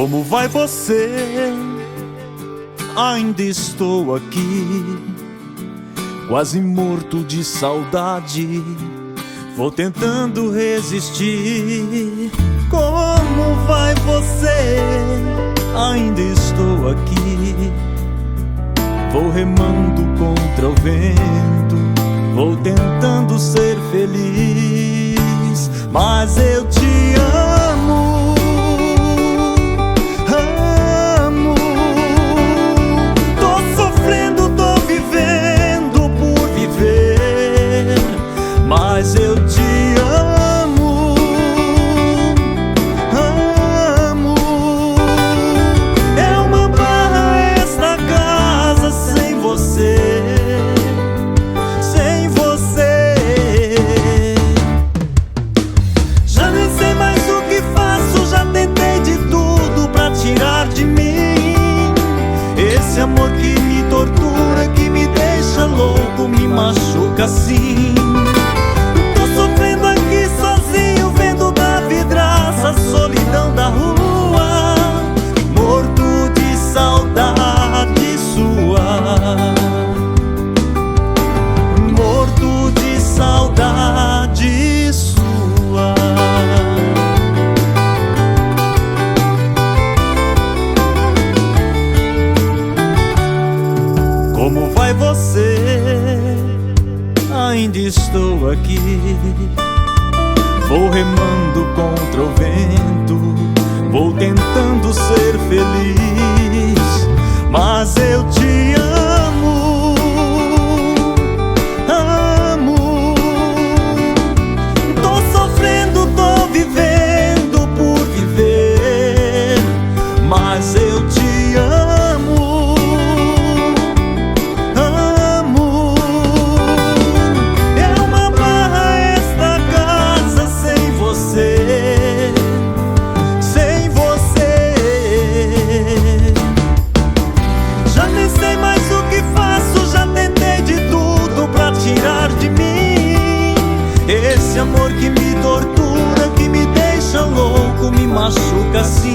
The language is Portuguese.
Como vai você? Ainda estou aqui, quase morto de saudade. Vou tentando resistir. Como vai você? Ainda estou aqui, vou remando contra o vento, vou tentando ser feliz, mas eu te amo, amo. Tô sofrendo, tô vivendo por viver, mas eu te amo, amo. É uma barra esta casa sem você, sem você. Já nem sei mais o que faço, já tentei de tudo pra tirar de mim esse amor que me tortura, que me deixa louco, me machuca assim. Tô sofrendo aqui sozinho, vendo da vidraça a solidão da rua, morto de saudade sua, morto de saudade sua. Como vai você? Ainda estou aqui, vou remando contra o vento, vou tentando ser feliz, mas eu te amo, amo. Tô sofrendo, tô vivendo por viver, mas eu te amo, amo. É uma barra esta casa sem você, sem você. Já nem sei mais o que faço, já tentei de tudo pra tirar de mim esse amor que me tortura, que me deixa louco, me machuca assim.